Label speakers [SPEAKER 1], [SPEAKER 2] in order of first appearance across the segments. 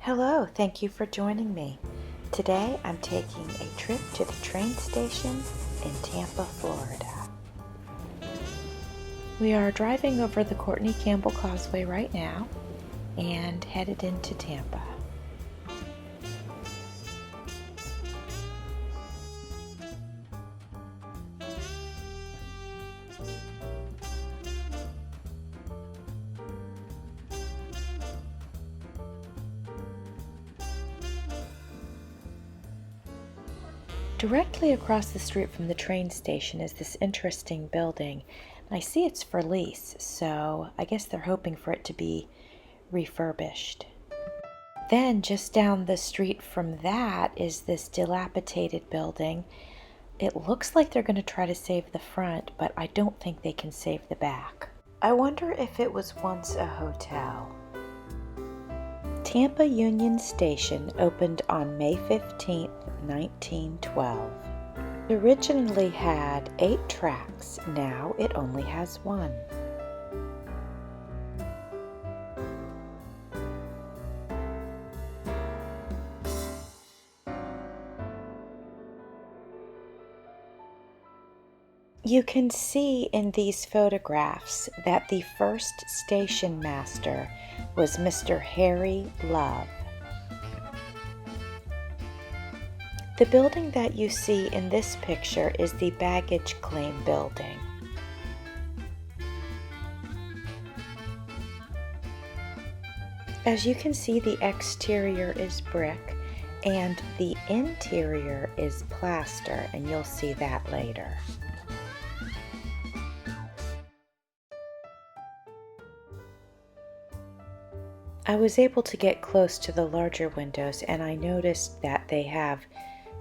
[SPEAKER 1] Hello, thank you for joining me. Today I'm taking a trip to the train station in Tampa, Florida. We are driving over the Courtney Campbell Causeway right now and headed into Tampa. Directly across the street from the train station is this interesting building. I see it's for lease, so I guess they're hoping for it to be refurbished. Then just down the street from that is this dilapidated building. It looks like they're going to try to save the front, but I don't think they can save the back. I wonder if it was once a hotel. Tampa Union Station opened on May 15, 1912. It originally had 8 tracks, now it only has 1. You can see in these photographs that the first station master was Mr. Harry Love. The building that you see in this picture is the baggage claim building. As you can see, the exterior is brick and the interior is plaster, and you'll see that later. I was able to get close to the larger windows and I noticed that they have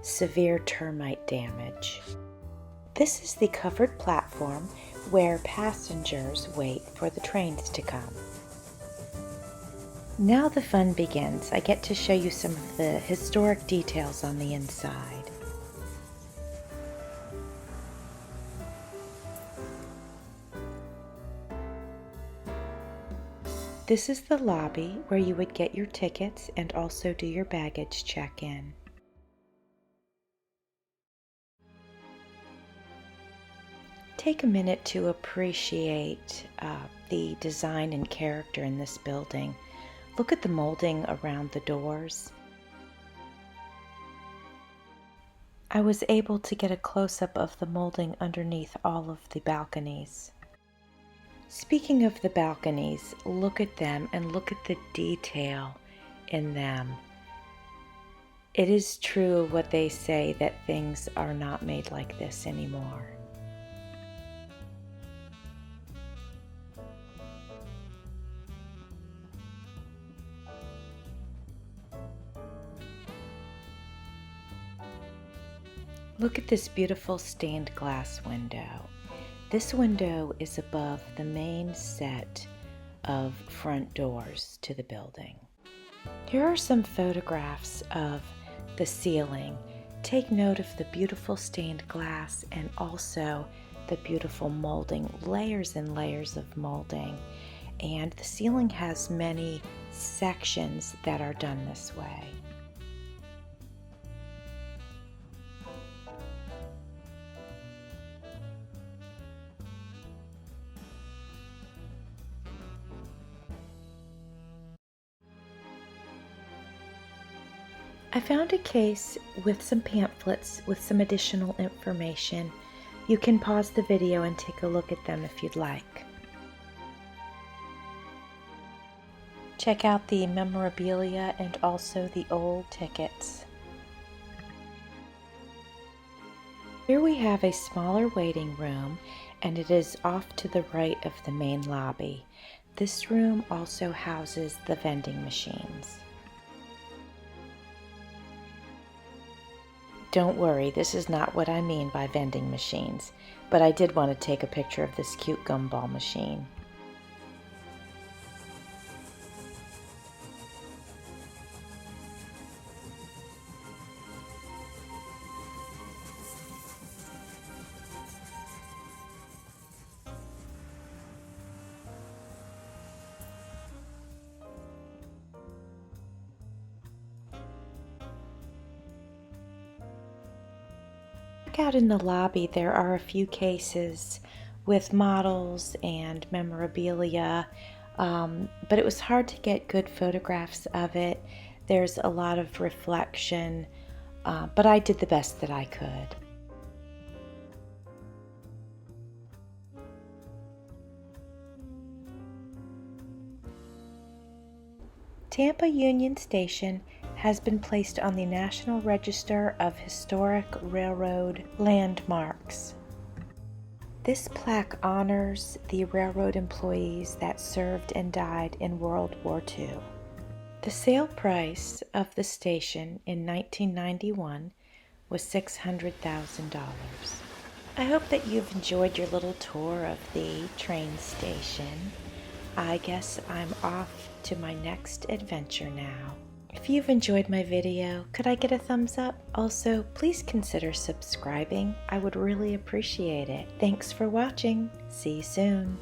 [SPEAKER 1] severe termite damage. This is the covered platform where passengers wait for the trains to come. Now the fun begins. I get to show you some of the historic details on the inside. This is the lobby where you would get your tickets and also do your baggage check-in. Take a minute to appreciate the design and character in this building. Look at the molding around the doors. I was able to get a close-up of the molding underneath all of the balconies. Speaking of the balconies, look at them and look at the detail in them. It is true what they say that things are not made like this anymore. Look at this beautiful stained glass window. This window is above the main set of front doors to the building. Here are some photographs of the ceiling. Take note of the beautiful stained glass and also the beautiful molding, layers and layers of molding. And the ceiling has many sections that are done this way. I found a case with some pamphlets with some additional information. You can pause the video and take a look at them if you'd like. Check out the memorabilia and also the old tickets. Here we have a smaller waiting room, and it is off to the right of the main lobby. This room also houses the vending machines. Don't worry, this is not what I mean by vending machines, but I did want to take a picture of this cute gumball machine. Back out in the lobby, there are a few cases with models and memorabilia, but it was hard to get good photographs of it. There's a lot of reflection, but I did the best that I could. Tampa Union Station has been placed on the National Register of Historic Railroad Landmarks. This plaque honors the railroad employees that served and died in World War II. The sale price of the station in 1991 was $600,000. I hope that you've enjoyed your little tour of the train station. I guess I'm off to my next adventure now. If you've enjoyed my video, could I get a thumbs up? Also, please consider subscribing. I would really appreciate it. Thanks for watching. See you soon.